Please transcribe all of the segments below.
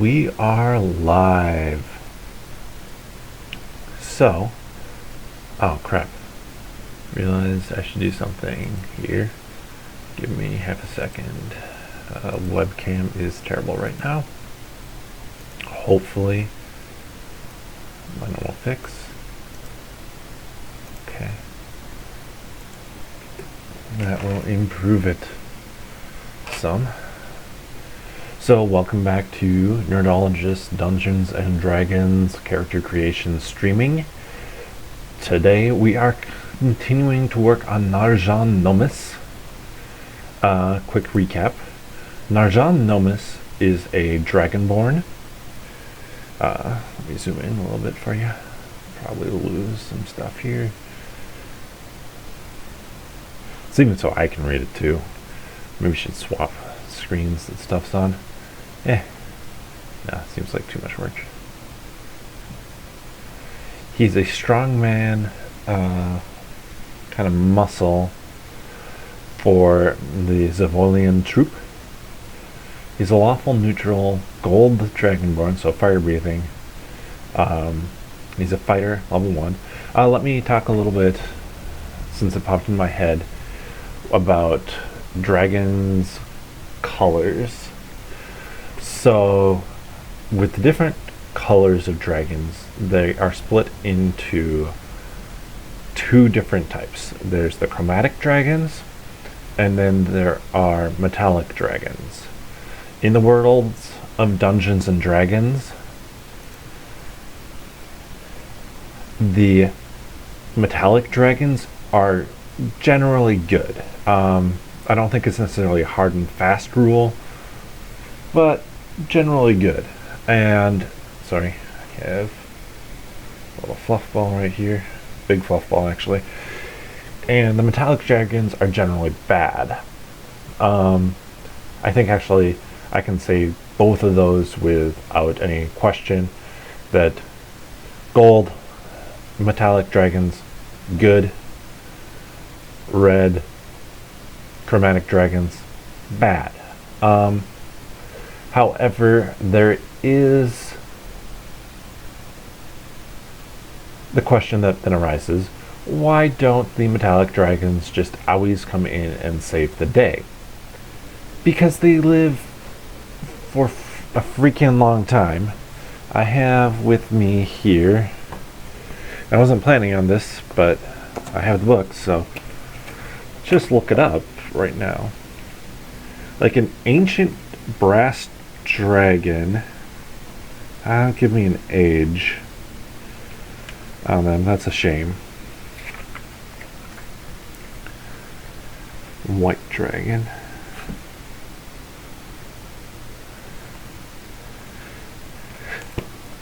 We are live. So, oh crap. Realized I should do something here. Give me half a second. Webcam is terrible right now. Hopefully, my normal fix. Okay. That will improve it some. So, welcome back to Nerdologists, Dungeons and Dragons Character Creation streaming. Today we are continuing to work on Arjan Nomminis. Quick recap. Arjan Nomminis is a Dragonborn. Let me zoom in a little bit for you. Probably lose some stuff here. It's even so I can read it too. Maybe we should swap screens that stuff's on. Nah, seems like too much work. He's a strong man, kind of muscle for the Zavolian troop. He's a lawful neutral gold dragonborn, so fire breathing. He's a fighter, level 1. Let me talk a little bit, since it popped in my head, about dragons' colors. So, with the different colors of dragons, they are split into two different types. There's the chromatic dragons, and then there are metallic dragons. In the worlds of Dungeons and Dragons, the metallic dragons are generally good. I don't think it's necessarily a hard and fast rule, but generally good. And sorry, I have a little fluff ball right here, big fluff ball actually. And the metallic dragons are generally bad. I think actually I can say both of those without any question, that gold metallic dragons good, red chromatic dragons bad. However, there is the question that then arises: why don't the metallic dragons just always come in and save the day? Because they live for a freaking long time. I have with me here, I wasn't planning on this, but I have the book, so just look it up right now. Like an ancient brass dragon. Don't give me an age on them, that's a shame. White dragon.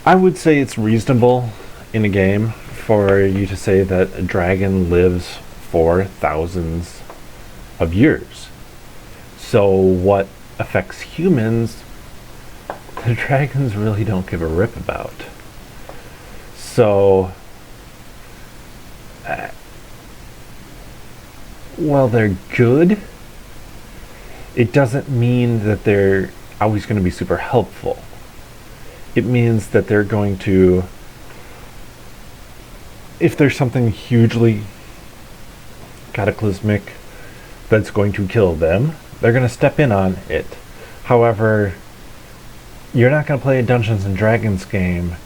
I would say it's reasonable in a game for you to say that a dragon lives for thousands of years. So what affects humans, the dragons really don't give a rip about. So, while they're good, it doesn't mean that they're always going to be super helpful. It means that they're going to, if there's something hugely cataclysmic that's going to kill them, they're going to step in on it. However, you're not going to play a Dungeons and Dragons game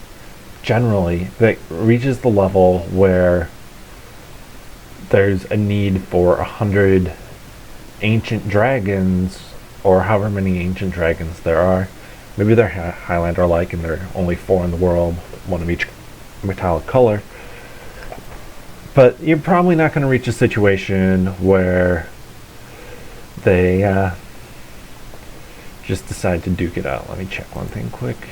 generally that reaches the level where there's a need for 100 ancient dragons, or however many ancient dragons there are. Maybe they're Highlander-like and there are only 4 in the world, 1 of each metallic color. But you're probably not going to reach a situation where they just decide to duke it out. Let me check one thing quick.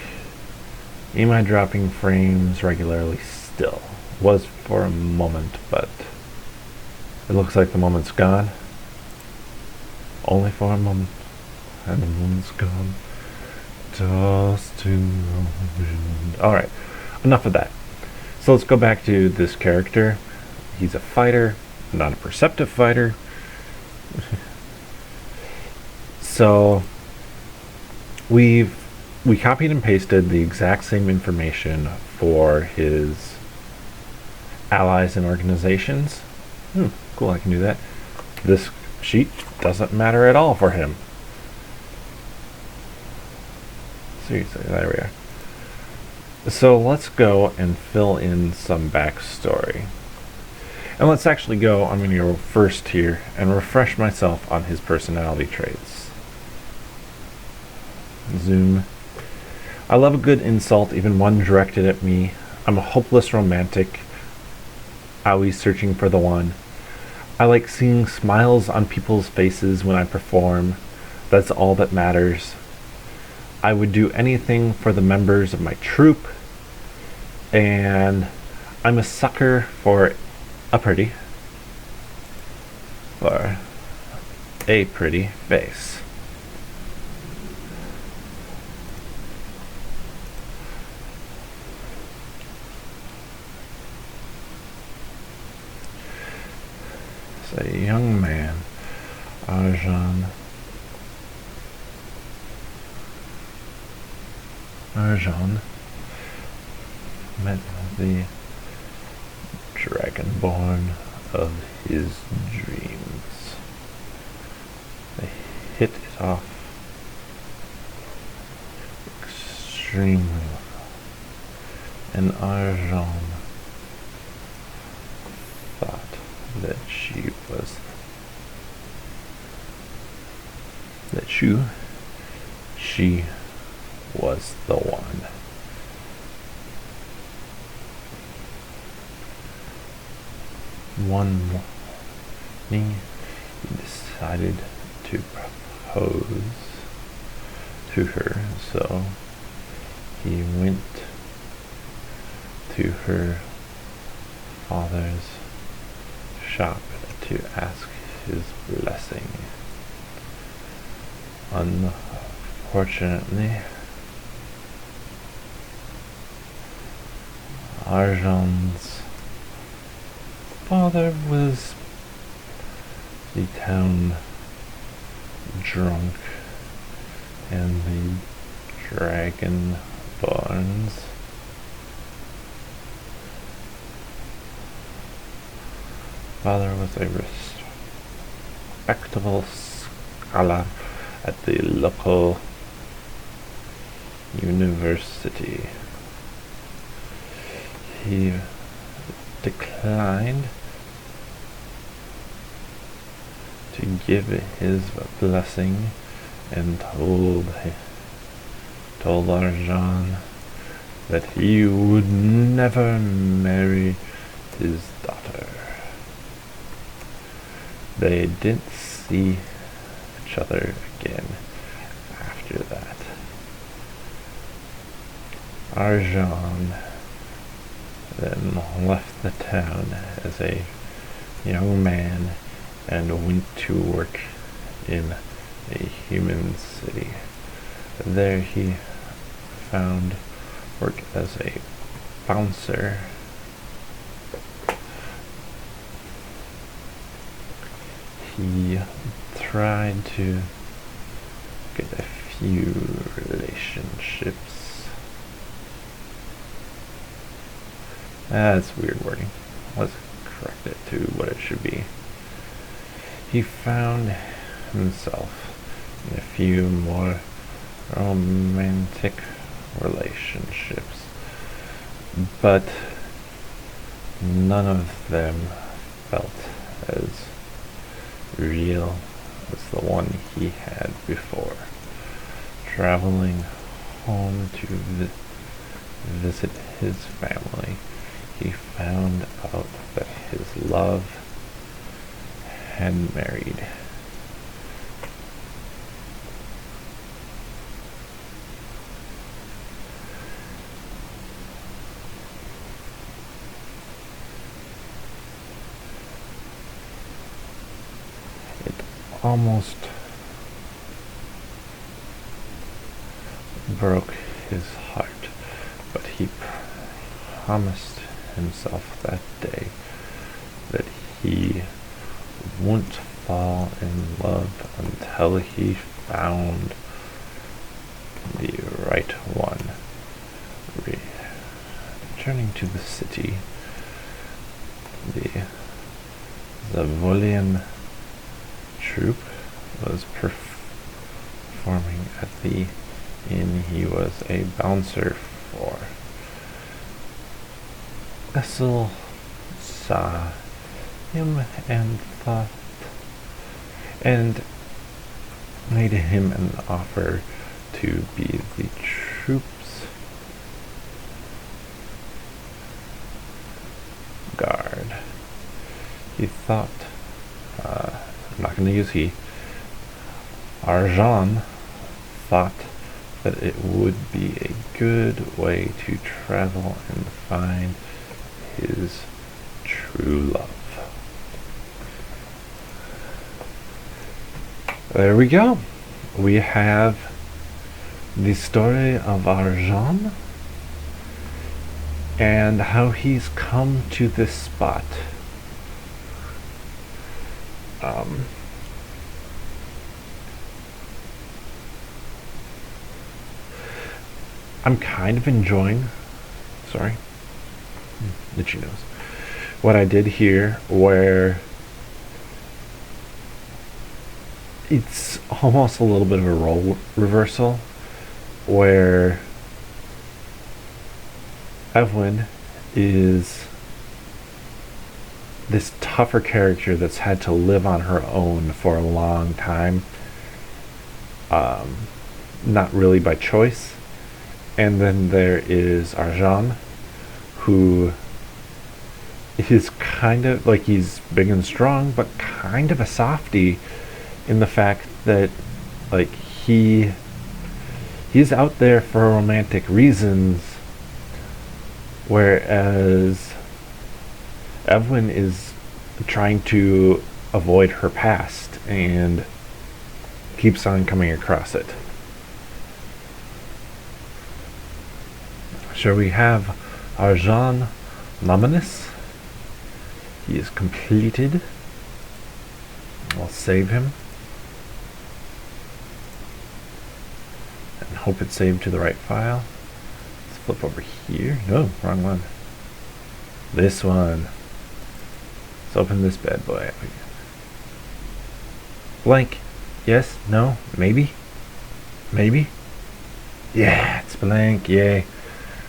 Am I dropping frames regularly still? Was for a moment, but it looks like the moment's gone. Only for a moment, and the moment's gone. Tossed in the wind. Alright, enough of that. So let's go back to this character. He's a fighter, not a perceptive fighter. So we've we copied and pasted the exact same information for his allies and organizations. Cool, I can do that. This sheet doesn't matter at all for him. Seriously, there we are. So let's go and fill in some backstory. And let's actually go, I'm going to go first here and refresh myself on his personality traits. Zoom. I love a good insult, even one directed at me. I'm a hopeless romantic, always searching for the one. I like seeing smiles on people's faces when I perform. That's all that matters. I would do anything for the members of my troupe. And I'm a sucker for a pretty face. It's a young man, Arjan. Met the Dragonborn of his dreams. They hit it off extremely well, and Arjan thought that she was the one. One morning, he decided to propose to her, so he went to her father's shop to ask his blessing. Unfortunately, Arjan's father was the town drunk, and the Dragonborns father was a respectable scholar at the local university. He declined to give his blessing and told Arjan that he would never marry his daughter. They didn't see each other again after that. Arjan then left the town as a young man and went to work in a human city. There he found work as a bouncer. He tried to get a few relationships. That's weird wording. Let's correct it to what it should be. He found himself in a few more romantic relationships, but none of them felt as real as the one he had before. Traveling home to visit his family, he found out that his love had married. It almost broke his heart, but he promised himself that day that he wouldn't fall in love until he found the right one. Returning to the city, the Zavolian troop was performing at the inn he was a bouncer for. Essel saw him and made him an offer to be the troop's guard. He thought, I'm not going to use he, Arjan thought that it would be a good way to travel and find his true love. There we go. We have the story of Arjan and how he's come to this spot. I'm kind of enjoying, itchy nose, what I did here, where it's almost a little bit of a role reversal, where Evelyn is this tougher character that's had to live on her own for a long time, not really by choice. And then there is Arjan, who is kind of like, he's big and strong, but kind of a softie in the fact that, like, he's out there for romantic reasons, whereas Evelyn is trying to avoid her past and keeps on coming across it. So we have Arjan Nomminis. He is completed. I'll save him and hope it's saved to the right file. Let's flip over here. No, wrong one. This one. Let's open this bad boy up again. Blank. Yes, no, maybe. Maybe. Yeah, it's blank. Yay.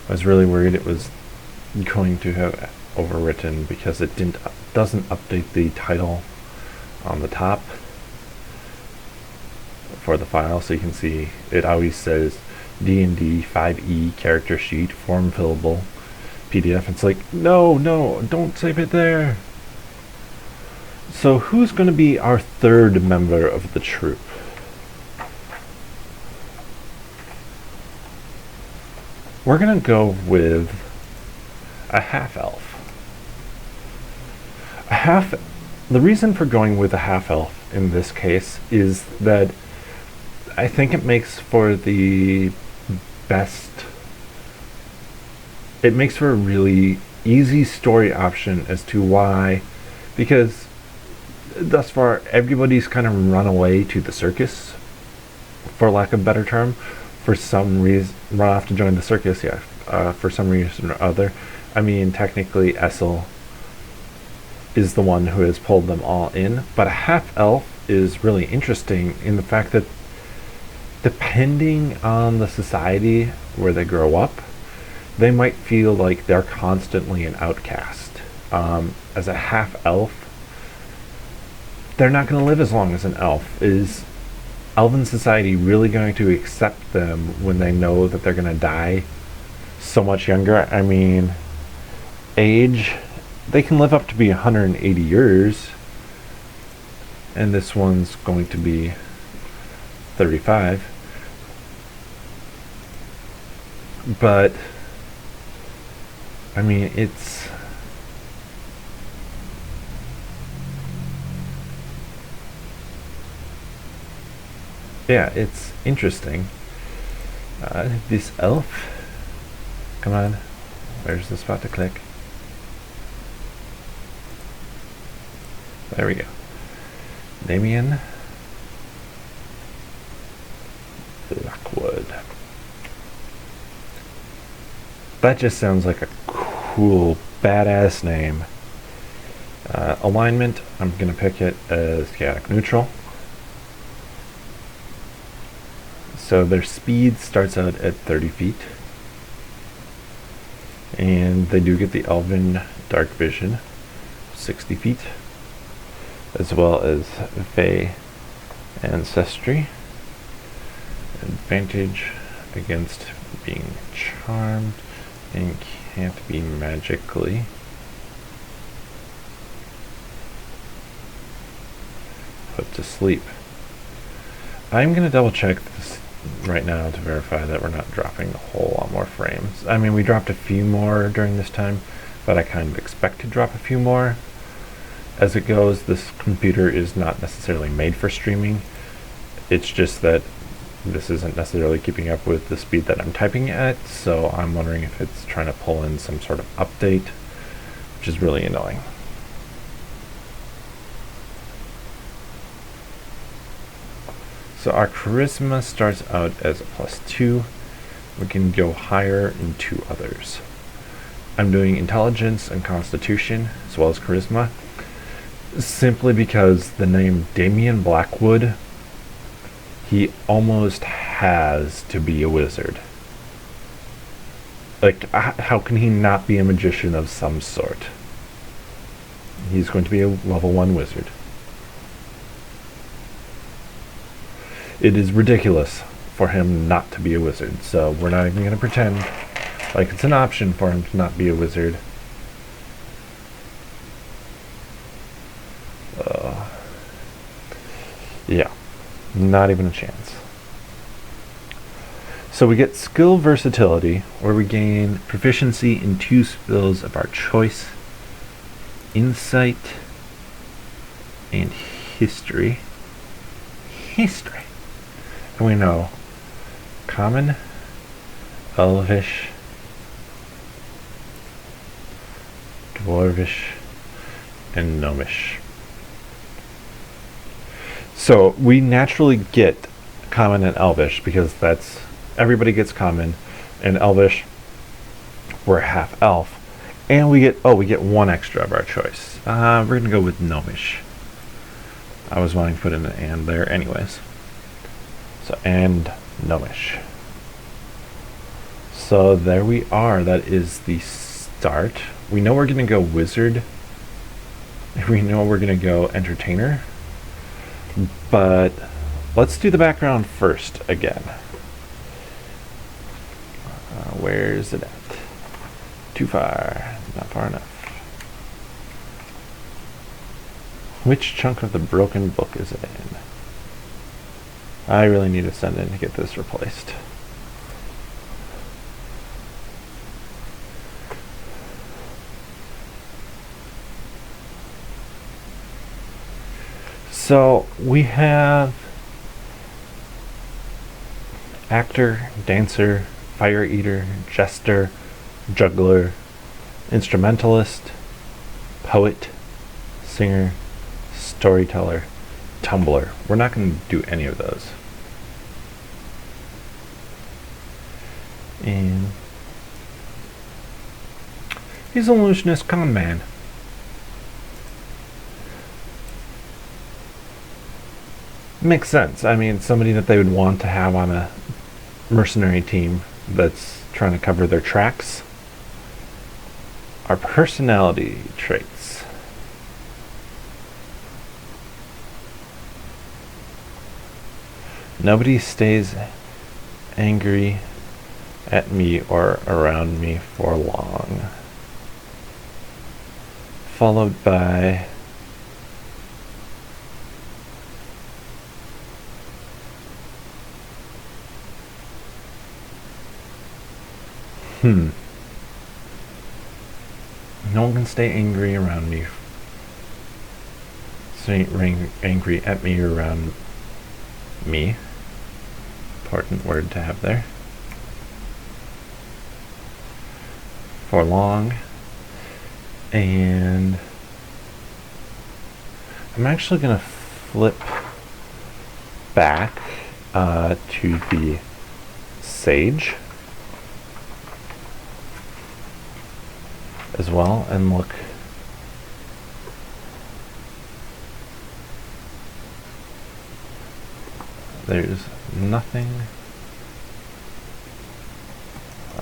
I was really worried it was going to have overwritten because it doesn't update the title on the top for the file, so you can see it always says D&D 5e character sheet form fillable PDF. It's like, no, don't save it there. So who's going to be our third member of the troop? We're going to go with a half-elf. The reason for going with a half-elf in this case is that I think it makes for the best. It makes for a really easy story option as to why, because thus far everybody's kind of run away to the circus, for lack of a better term. For some reason, run off to join the circus, yeah. For some reason or other. I mean, technically, Essel is the one who has pulled them all in, but a half-elf is really interesting in the fact that depending on the society where they grow up, they might feel like they're constantly an outcast. As a half-elf, they're not going to live as long as an elf. Is Elven society really going to accept them when they know that they're going to die so much younger? I mean, age, they can live up to be 180 years, and this one's going to be 35. But, I mean, it's... yeah, it's interesting. This elf, come on, where's the spot to click? There we go. Damien Blackwood. That just sounds like a cool, badass name. Alignment, I'm going to pick it as chaotic neutral. So their speed starts out at 30 feet. And they do get the Elven Dark Vision, 60 feet. As well as Fey Ancestry. Advantage against being charmed and can't be magically put to sleep. I'm going to double check this right now to verify that we're not dropping a whole lot more frames. I mean, we dropped a few more during this time, but I kind of expect to drop a few more. As it goes, this computer is not necessarily made for streaming. It's just that this isn't necessarily keeping up with the speed that I'm typing at, so I'm wondering if it's trying to pull in some sort of update, which is really annoying. So our charisma starts out as a +2. We can go higher in 2 others. I'm doing intelligence and constitution as well as charisma, simply because the name Damian Blackwood, he almost has to be a wizard. Like, how can he not be a magician of some sort? He's going to be a level 1 wizard. It is ridiculous for him not to be a wizard, so we're not even going to pretend like it's an option for him to not be a wizard. Yeah, not even a chance. So we get skill versatility, where we gain proficiency in 2 skills of our choice: insight and history. And we know common, elvish, dwarvish, and gnomish. So we naturally get common and elvish because that's everybody gets common, and elvish, we're half elf, and we get 1 extra of our choice. We're gonna go with gnomish. I was wanting to put in an and there anyways. So, and gnomish. So there we are. That is the start. We know we're gonna go wizard. We know we're gonna go entertainer. But let's do the background first again. Where's it at? Too far. Not far enough. Which chunk of the broken book is it in? I really need to send in to get this replaced. So we have actor, dancer, fire eater, jester, juggler, instrumentalist, poet, singer, storyteller, tumbler. We're not going to do any of those. And he's an illusionist con man. Makes sense. I mean, somebody that they would want to have on a mercenary team that's trying to cover their tracks. Our personality traits. Nobody stays angry at me or around me for long. Followed by no one can stay angry around me. Stay angry at me or around me. Important word to have there. For long. And I'm actually going to flip back to the sage. as well, and look. There's nothing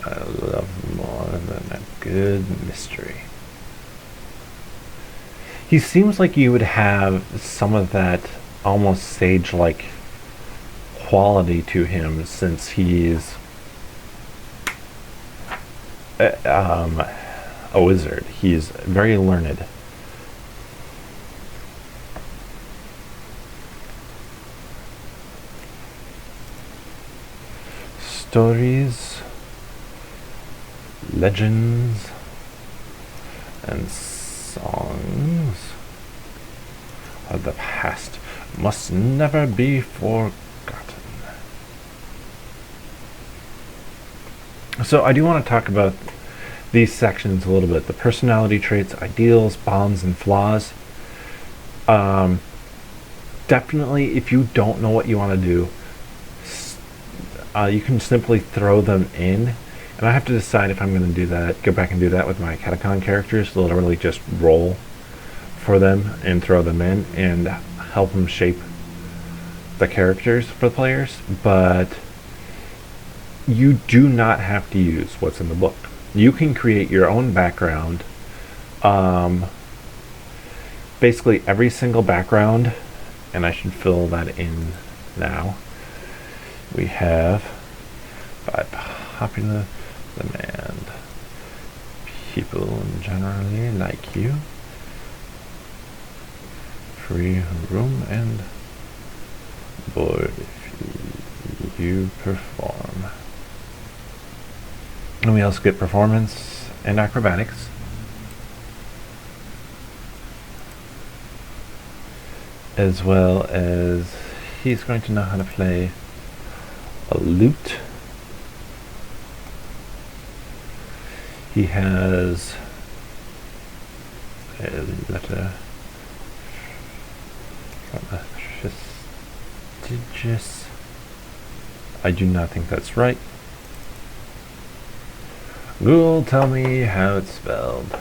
I love more than a good mystery. He seems like you would have some of that almost sage-like quality to him, since he's a wizard. He's very learned. Stories, legends, and songs of the past must never be forgotten. So I do want to talk about these sections a little bit. The personality traits, ideals, bonds, and flaws. Definitely, if you don't know what you want to do, you can simply throw them in. And I have to decide if I'm going to do that, go back and do that with my Catacon characters, literally just roll for them and throw them in and help them shape the characters for the players. But you do not have to use what's in the book. You can create your own background. Basically every single background, and I should fill that in now. We have, by popular demand, people generally like you, free room and board if you perform. And we also get performance and acrobatics. As well as he's going to know how to play a lute. He has a letter from a prestigious. I do not think that's right. Google, tell me how it's spelled.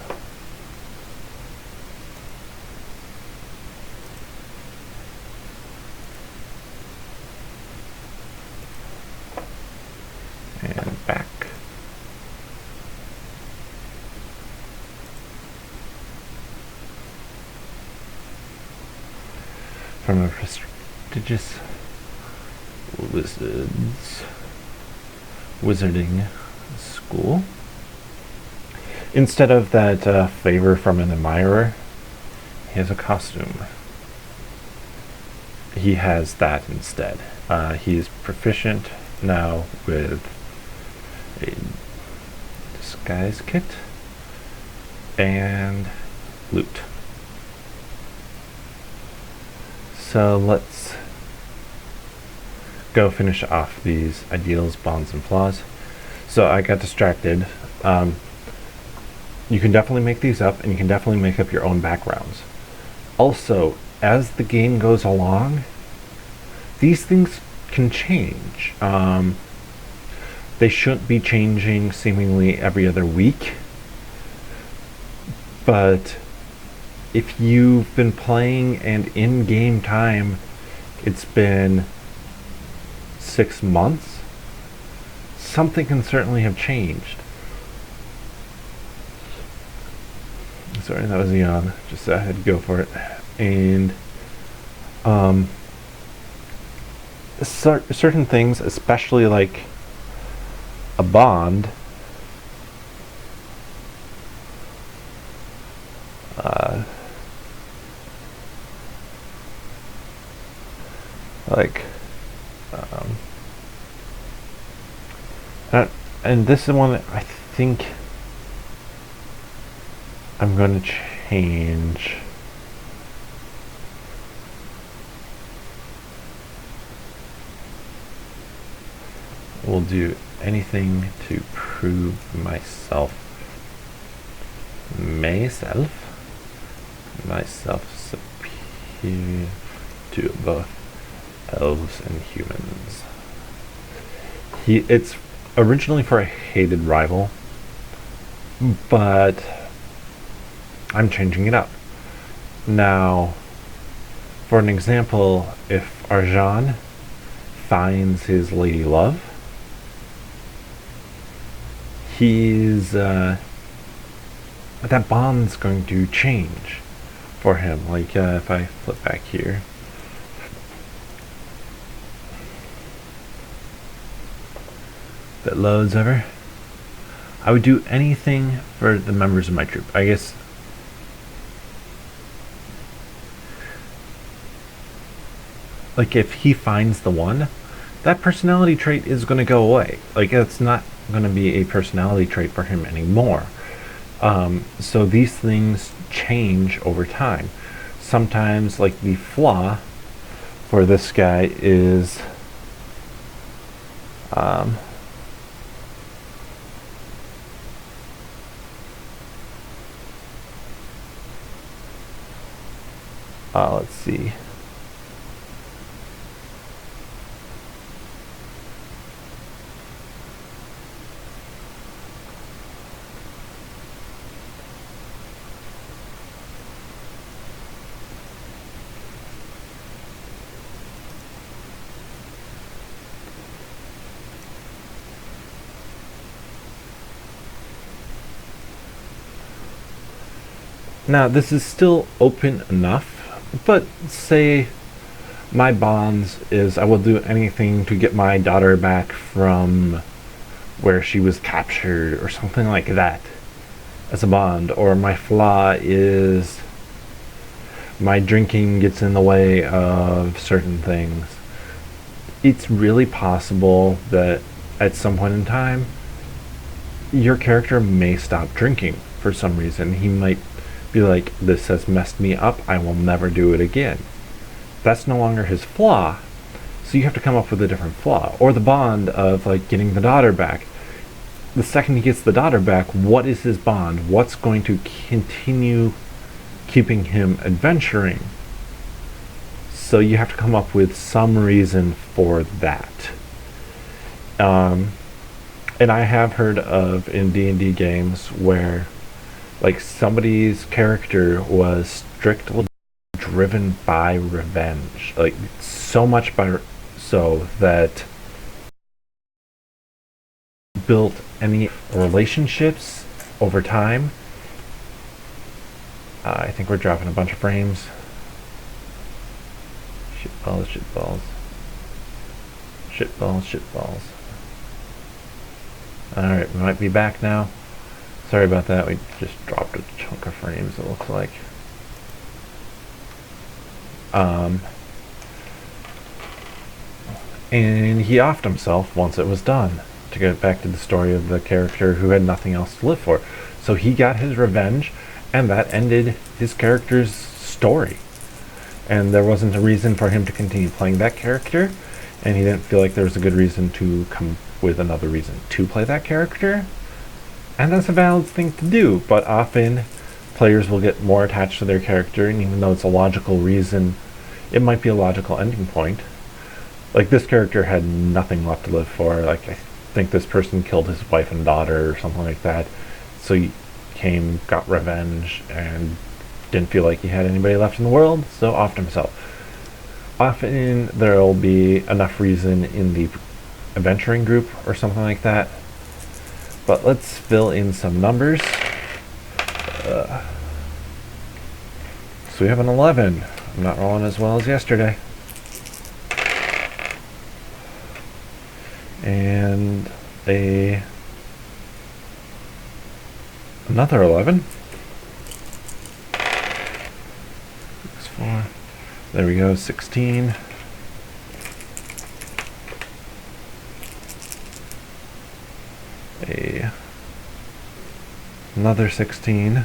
And back. From a prestigious wizarding school. Instead of that favor from an admirer, he has a costume. He has that instead. He's proficient now with a disguise kit and loot. So let's go finish off these ideals, bonds, and flaws. So I got distracted. You can definitely make these up, and you can definitely make up your own backgrounds. Also, as the game goes along, these things can change. They shouldn't be changing seemingly every other week. But if you've been playing and in game time, it's been 6 months, something can certainly have changed. Sorry, that was a yawn. Just I had to go for it. And certain things, especially like a bond, like and this is one that I think I'm going to change. Will do anything to prove myself superior to both elves and humans. It's originally for a hated rival, but I'm changing it up. Now, for an example, if Arjan finds his lady love, that bond's going to change for him. Like, if I flip back here, that loads over. I would do anything for the members of my troop. I guess like if he finds the one, that personality trait is going to go away. Like, it's not going to be a personality trait for him anymore. So these things change over time. Sometimes, like, the flaw for this guy is let's see. Now, this is still open enough, but say my bonds is I will do anything to get my daughter back from where she was captured or something like that as a bond. Or my flaw is my drinking gets in the way of certain things. It's really possible that at some point in time your character may stop drinking for some reason. He might be like, this has messed me up, I will never do it again. That's no longer his flaw, so you have to come up with a different flaw. Or the bond of, like, getting the daughter back. The second he gets the daughter back, what is his bond? What's going to continue keeping him adventuring? So you have to come up with some reason for that. And I have heard of in D&D games where, like, somebody's character was strictly driven by revenge, like so much by so that built any relationships over time. I think we're dropping a bunch of frames. Shitballs, shitballs, shitballs, shitballs. Alright, we might be back now. Sorry about that, we just dropped a chunk of frames, it looks like. And he offed himself once it was done, to get back to the story of the character who had nothing else to live for. So he got his revenge, and that ended his character's story. And there wasn't a reason for him to continue playing that character, and he didn't feel like there was a good reason to come with another reason to play that character. And that's a valid thing to do, but often players will get more attached to their character, and even though it's a logical reason, it might be a logical ending point. Like, this character had nothing left to live for. Like, I think this person killed his wife and daughter or something like that, so he came, got revenge, and didn't feel like he had anybody left in the world, so offed himself. Often there'll be enough reason in the adventuring group or something like that. But let's fill in some numbers. So we have an 11. I'm not rolling as well as yesterday. And another 11. 4. There we go, 16. Another 16.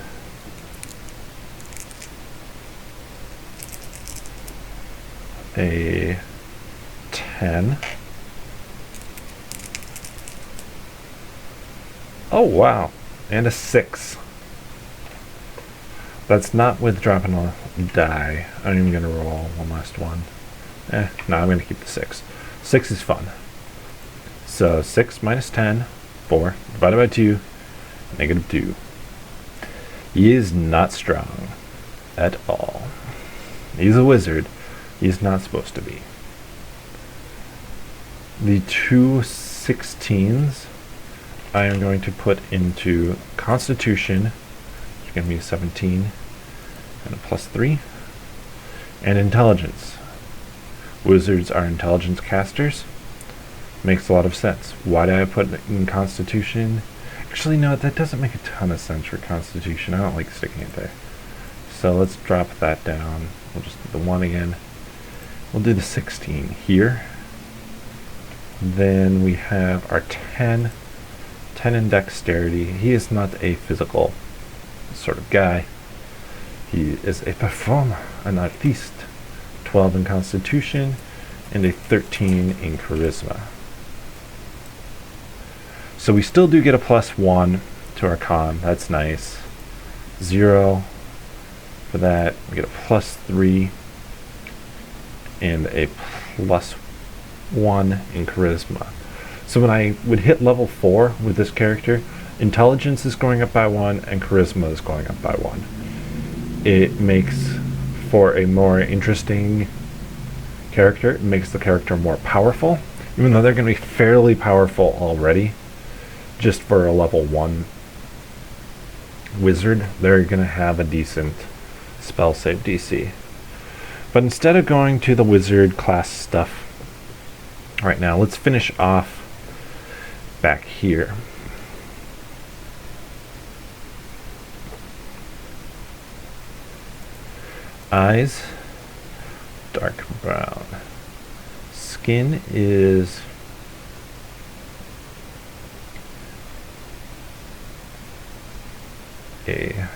A 10. Oh wow, and a 6. That's not with dropping a die. I'm even gonna roll one last one. No, I'm gonna keep the 6. 6 is fun. So 6 minus 10, 4, divided by 2, negative 2. He is not strong at all. He's a wizard. He's not supposed to be. The two 16s I am going to put into Constitution. It's going to be 17 and a +3. And Intelligence. Wizards are intelligence casters. Makes a lot of sense. Why did I put it in Constitution? Actually, no, that doesn't make a ton of sense for Constitution. I don't like sticking it there. So let's drop that down. We'll just do the 1 again. We'll do the 16 here. Then we have our 10. 10 in Dexterity. He is not a physical sort of guy. He is a performer, an artiste. 12 in Constitution and a 13 in Charisma. So we still do get a +1 to our con. That's nice. 0 for that. We get a +3 and a +1 in Charisma. So when I would hit level 4 with this character, Intelligence is going up by 1 and Charisma is going up by 1. It makes for a more interesting character. It makes the character more powerful, even though they're going to be fairly powerful already. Just for a level 1 wizard, they're going to have a decent spell save DC. But instead of going to the wizard class stuff right now, let's finish off back here. Eyes, dark brown. Skin is a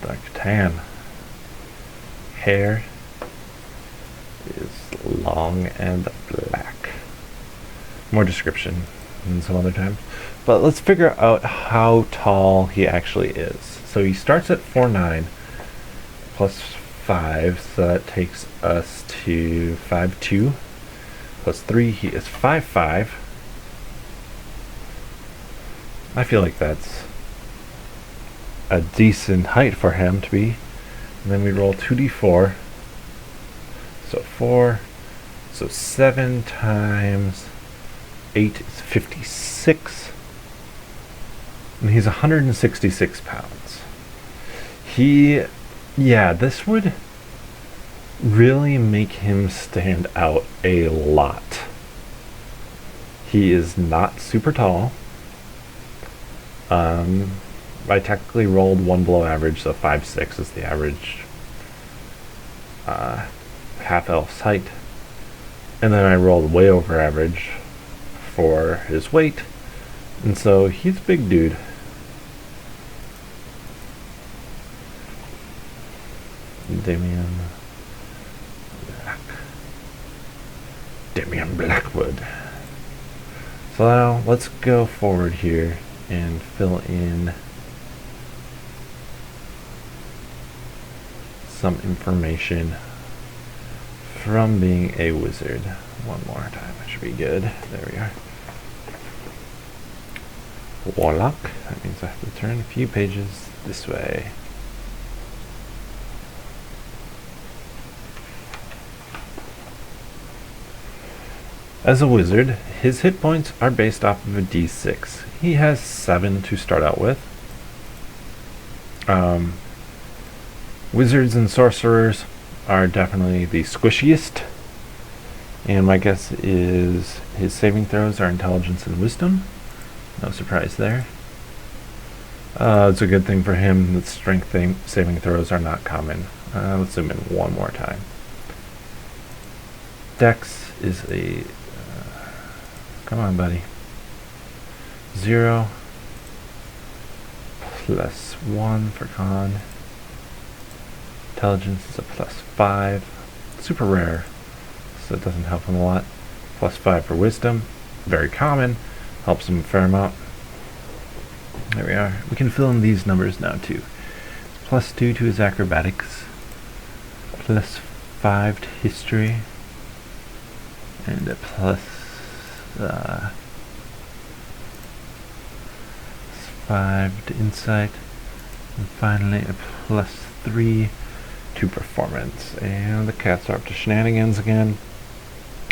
dark tan. Hair is long and black. More description than some other time. But let's figure out how tall he actually is. So he starts at 4'9" +5, so that takes us to 5'2". +3, he is 5'5". I feel like that's a decent height for him to be. And then we roll 2d4. So 4. So 7 times 8 is 56. And he's 166 pounds. This would really make him stand out a lot. He is not super tall. I technically rolled 1 below average, so 5'6" is the average half-elf's height. And then I rolled way over average for his weight, and so he's a big dude. Damian Blackwood. So now let's go forward here and fill in some information from being a wizard. One more time, that should be good. There we are. Warlock. That means I have to turn a few pages this way. As a wizard, his hit points are based off of a d6. He has 7 to start out with. Wizards and sorcerers are definitely the squishiest. And my guess is his saving throws are intelligence and wisdom. No surprise there. It's a good thing for him that strength saving throws are not common. Let's zoom in one more time. Dex is a... come on, buddy. 0 +1 for con. Intelligence is a +5. Super rare, so it doesn't help him a lot. +5 for wisdom. Very common. Helps him a fair amount. There we are. We can fill in these numbers now too. +2 to his acrobatics. +5 to history. And a 5 to insight, and finally a +3 to performance. And the cats are up to shenanigans again.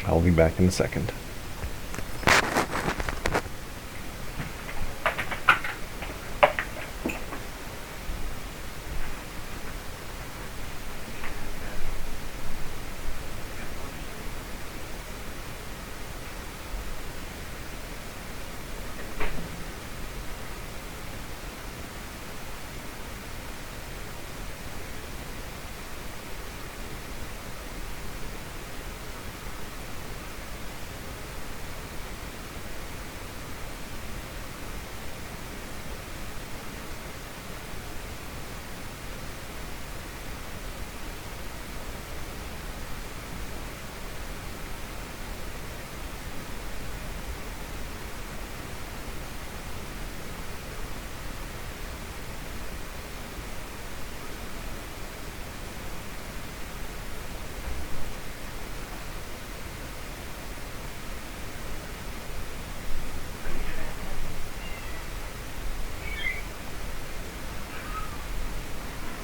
I'll be back in a second.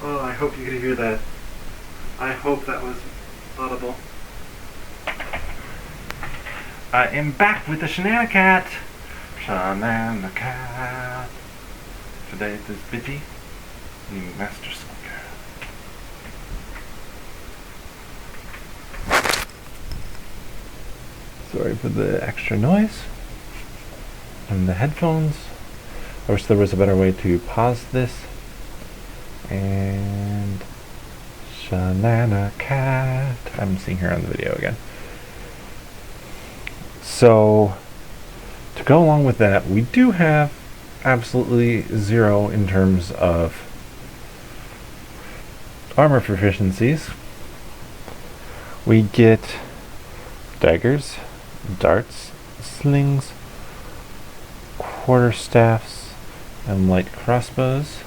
Oh, I hope you could hear that. I hope that was audible. I am back with the Shenanicat. Shenanicat. Today it is Bitty, the Master Slinker. Sorry for the extra noise. And the headphones. I wish there was a better way to pause this. And Shenanicat. I'm seeing her on the video again. So, to go along with that, we do have absolutely 0 in terms of armor proficiencies. We get daggers, darts, slings, quarterstaffs, and light crossbows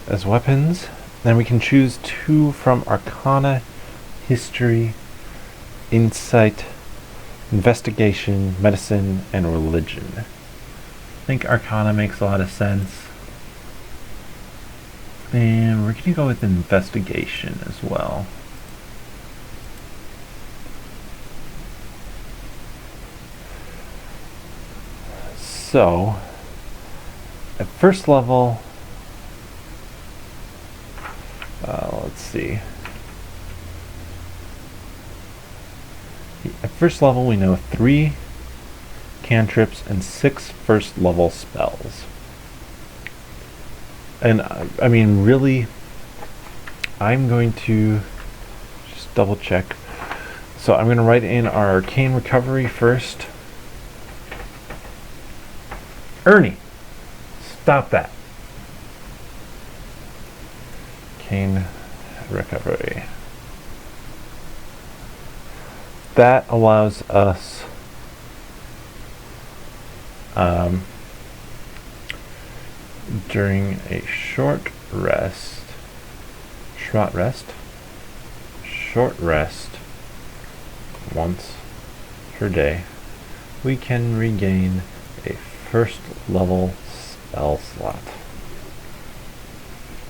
as weapons. Then we can choose 2 from Arcana, History, Insight, Investigation, Medicine, and Religion. I think Arcana makes a lot of sense. And we're going to go with Investigation as well. So, at first level, let's see. At first level, we know 3 cantrips and 6 first level spells. And I mean, really, I'm going to just double check. So I'm going to write in our Arcane Recovery first. Ernie, stop that. Arcane Recovery. That allows us during a short rest, once per day, we can regain a first level spell slot.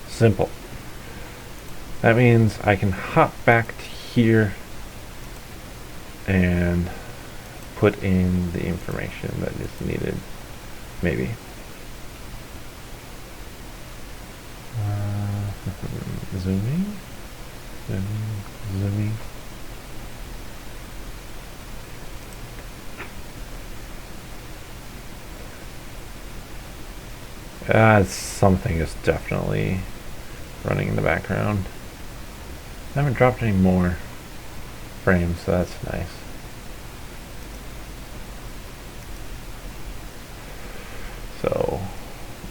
Simple. That means I can hop back to here and put in the information that is needed, maybe. Zooming. Something is definitely running in the background. I haven't dropped any more frames, so that's nice. So,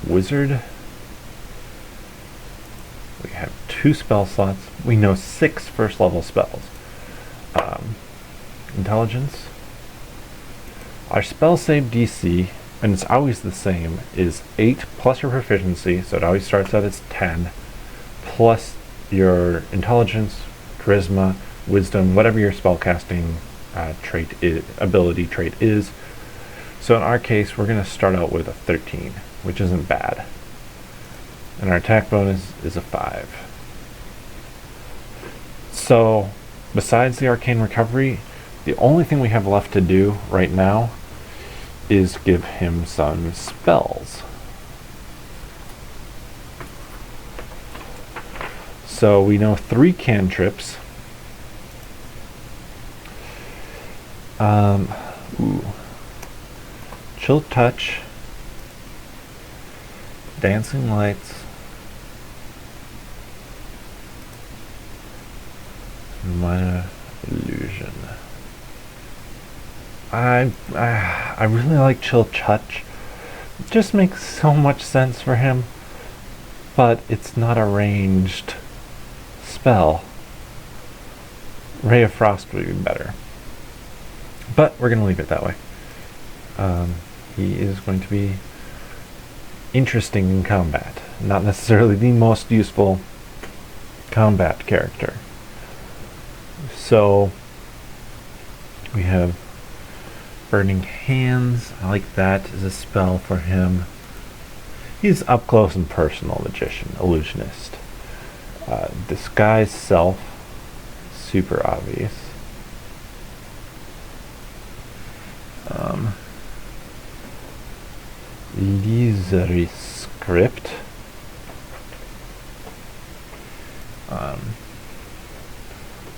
Wizard. We have 2 spell slots. We know 6 first level spells. Intelligence. Our spell save DC, and it's always the same, is 8 plus your proficiency, so it always starts out as 10, plus your intelligence, charisma, wisdom, whatever your spellcasting ability trait is, So in our case, we're going to start out with a 13, which isn't bad. And our attack bonus is a 5. So, besides the Arcane Recovery, the only thing we have left to do right now is give him some spells. So we know 3 cantrips. Chill Touch, Dancing Lights, Minor Illusion. I really like Chill Touch. It just makes so much sense for him, but it's not a ranged spell. Ray of Frost would be better, but we're going to leave it that way. He is going to be interesting in combat, not necessarily the most useful combat character. So we have Burning Hands. I like that as a spell for him. He's up close and personal magician, illusionist. Disguise Self, super obvious. Illusory Script.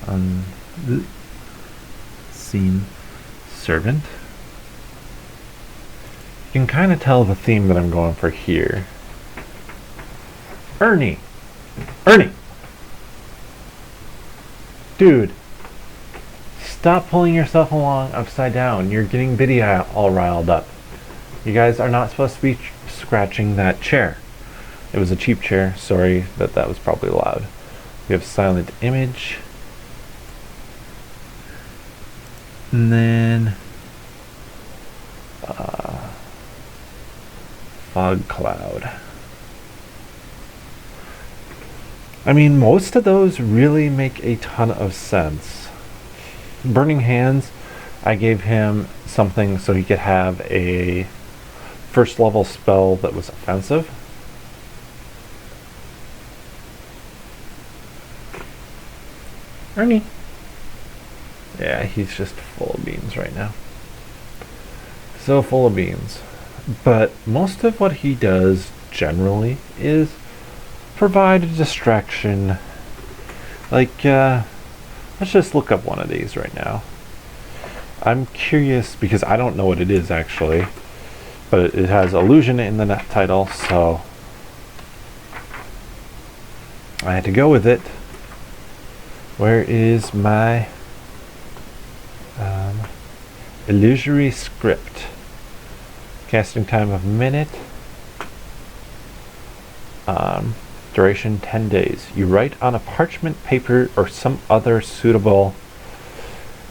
Unseen Servant. You can kind of tell the theme that I'm going for here. Ernie! Dude! Stop pulling yourself along upside down. You're getting Biddy all riled up. You guys are not supposed to be scratching that chair. It was a cheap chair. Sorry that was probably loud. We have Silent Image. And then Fog Cloud. I mean, most of those really make a ton of sense. Burning Hands, I gave him something so he could have a first level spell that was offensive. Ernie. Yeah, he's just full of beans right now. So full of beans. But most of what he does generally is provide a distraction. Like, let's just look up one of these right now. I'm curious because I don't know what it is actually. But it has illusion in the title, so I had to go with it. Where is my illusory script? Casting time of a minute. Duration 10 days. You write on a parchment paper or some other suitable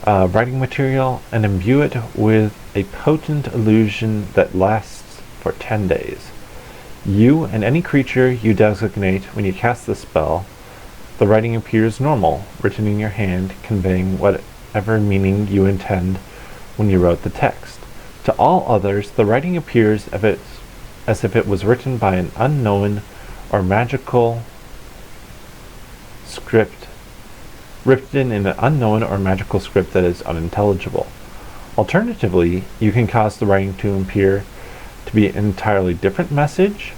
writing material and imbue it with a potent illusion that lasts for 10 days. You and any creature you designate when you cast the spell, the writing appears normal, written in your hand, conveying whatever meaning you intend when you wrote the text. To all others, the writing appears as if it was written by an unknown or magical script, written in an unknown or magical script that is unintelligible. Alternatively, you can cause the writing to appear to be an entirely different message,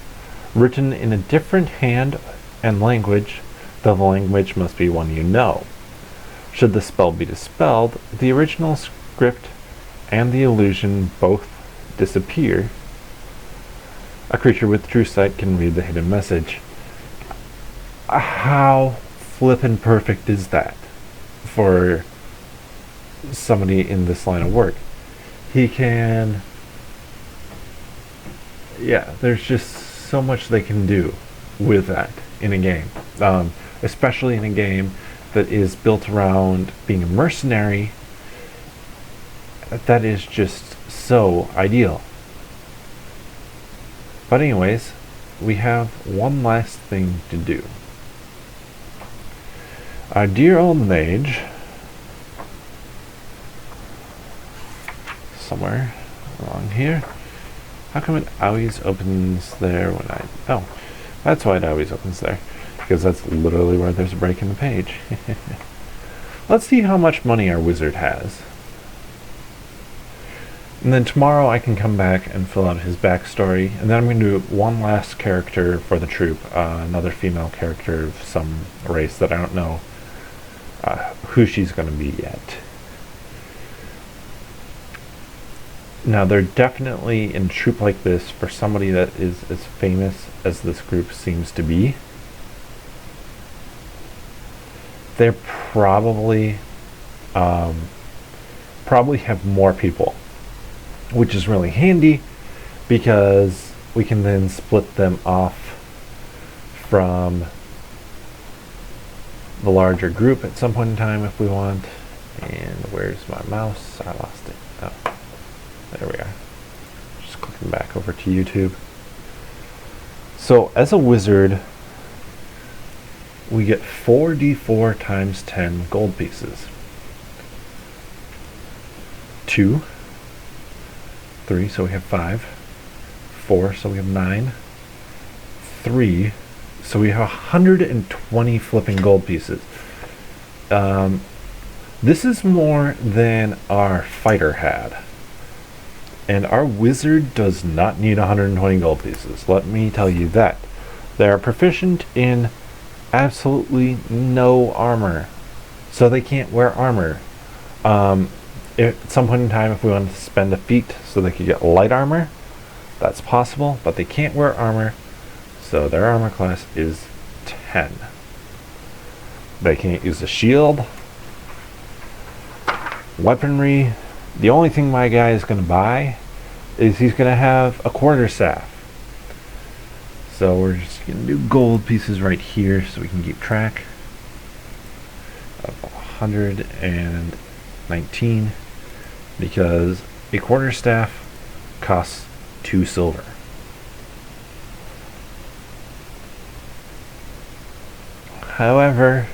written in a different hand and language, though the language must be one you know. Should the spell be dispelled, the original script and the illusion both disappear. A creature with true sight can read the hidden message. How flippin' perfect is that for somebody in this line of work? He can... Yeah, there's just so much they can do with that in a game. Especially in a game that is built around being a mercenary. That is just so ideal. But anyways, we have one last thing to do. Our dear old mage, somewhere, along here. How come it always opens there when I... Oh, that's why it always opens there. Because that's literally where there's a break in the page. Let's see how much money our wizard has. And then tomorrow I can come back and fill out his backstory. And then I'm going to do one last character for the troop. Another female character of some race that I don't know who she's going to be yet. Now, they're definitely, in a troop like this, for somebody that is as famous as this group seems to be, they're probably have more people, which is really handy because we can then split them off from the larger group at some point in time if we want. And where's my mouse? I lost it. Oh, there we are. Just clicking back over to YouTube. So as a wizard, we get 4d4 times 10 gold pieces. 2, 3, so we have 5. 4, so we have 9. 3, so we have 120 flipping gold pieces. This is more than our fighter had. And our wizard does not need 120 gold pieces. Let me tell you that. They are proficient in absolutely no armor. So they can't wear armor. At some point in time, if we wanted to spend a feat so they could get light armor, that's possible, but they can't wear armor, so their armor class is 10. They can't use a shield. Weaponry, the only thing my guy is going to buy is he's going to have a quarterstaff. So we're just going to do gold pieces right here so we can keep track of 119, because a quarterstaff costs 2 silver. However,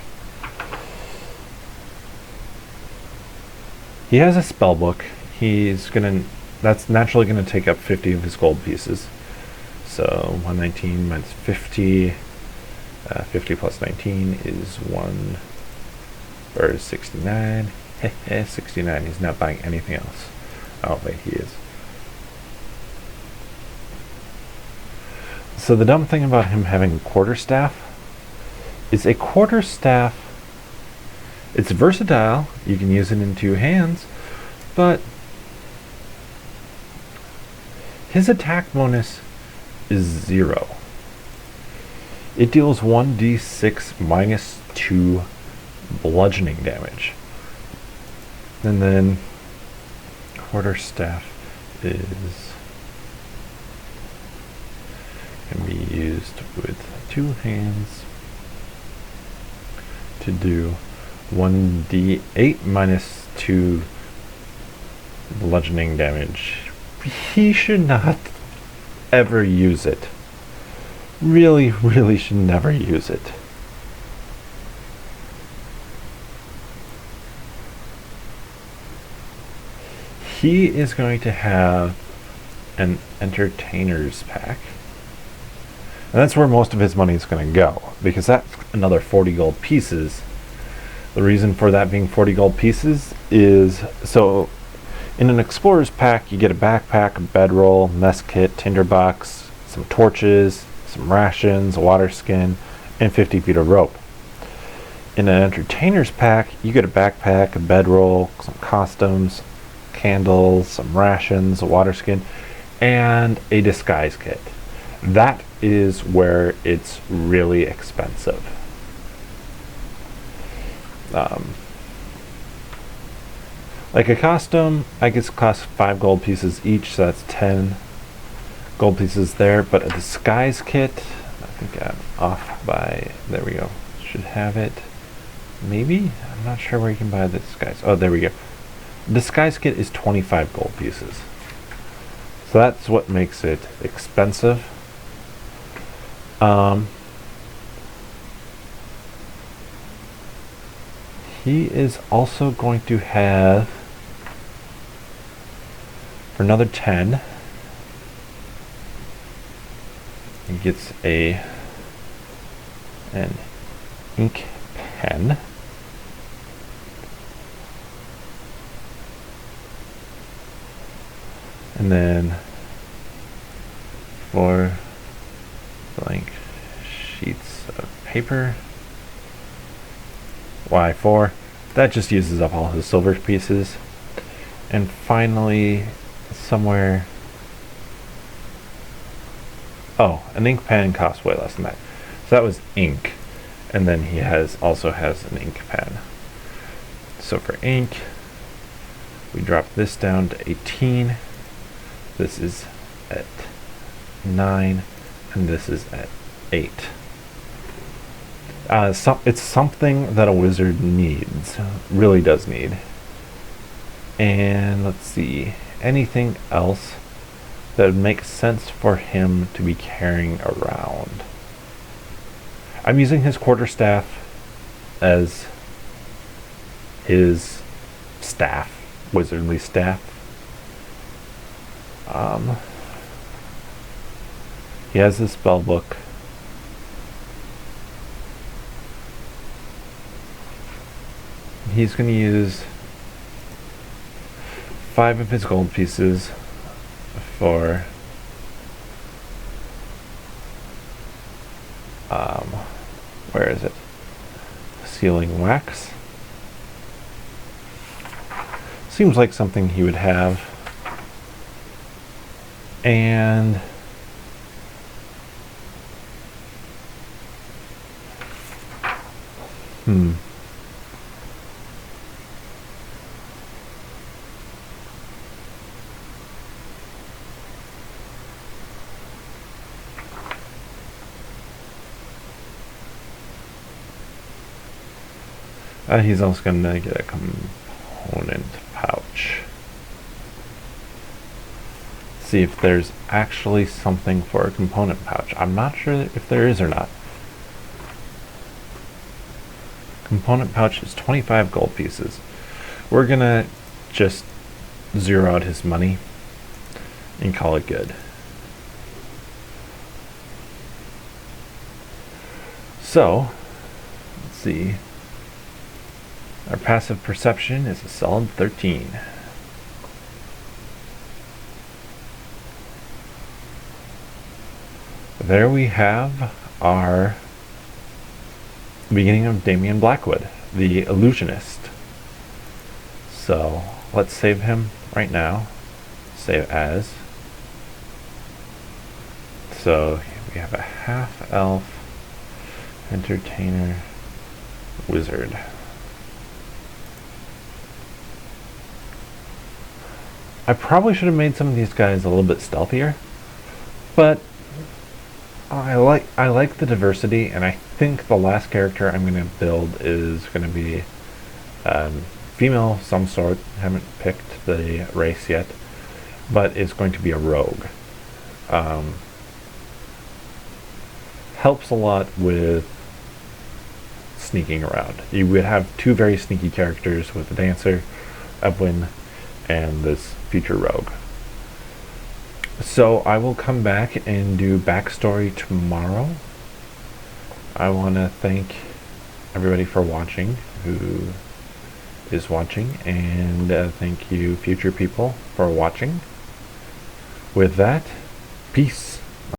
he has a spell book. That's naturally gonna take up 50 of his gold pieces. So 119 minus 50, 50 plus 19 is 69. 69. He's not buying anything else. Oh wait, he is. So the dumb thing about him having a quarterstaff is a quarterstaff. It's versatile. You can use it in 2 hands, but his attack bonus is 0. It deals 1d6 minus 2 bludgeoning damage. And then quarterstaff can be used with 2 hands to do 1d8 minus 2 bludgeoning damage. He should not ever use it. Really, really should never use it. He is going to have an entertainer's pack. And that's where most of his money is going to go, because that's another 40 gold pieces. The reason for that being 40 gold pieces is, so in an explorer's pack, you get a backpack, a bedroll, mess kit, tinderbox, some torches, some rations, a water skin, and 50 feet of rope. In an entertainer's pack, you get a backpack, a bedroll, some costumes, candles, some rations, a water skin, and a disguise kit. That is where it's really expensive. Like a costume, I guess costs 5 gold pieces each, so that's 10 gold pieces there. But a disguise kit, I think I'm off by, there we go. Should have it. Maybe? I'm not sure where you can buy the disguise. Oh, there we go. Disguise kit is 25 gold pieces. So that's what makes it expensive. He is also going to have For another 10, he gets an ink pen. And then 4 blank sheets of paper. Why 4? That just uses up all his silver pieces. And finally, somewhere... Oh, an ink pen costs way less than that. So that was ink. And then he also has an ink pen. So for ink, we drop this down to 18. This is at 9, and this is at 8. It's something that a wizard needs, really does need. And let's see, anything else that would make sense for him to be carrying around. I'm using his quarterstaff as his staff, wizardly staff. He has his spell book. He's going to use 5 of his gold pieces for where is it? Sealing wax. Seems like something he would have. And he's also going to get a component pouch. See if there's actually something for a component pouch. I'm not sure if there is or not. Component pouch is 25 gold pieces. We're gonna just zero out his money and call it good. So, let's see. Our passive perception is a solid 13. There we have our beginning of Damian Blackwood, the illusionist. So let's save him right now. Save as. So we have a half elf, entertainer, wizard. I probably should have made some of these guys a little bit stealthier, but I like the diversity, and I think the last character I'm going to build is going to be female of some sort. Haven't picked the race yet, but it's going to be a rogue. Helps a lot with sneaking around. You would have 2 very sneaky characters with the dancer, Edwin, and this future rogue. So I will come back and do backstory tomorrow. I want to thank everybody for watching, who is watching, and thank you future people for watching. With that, peace.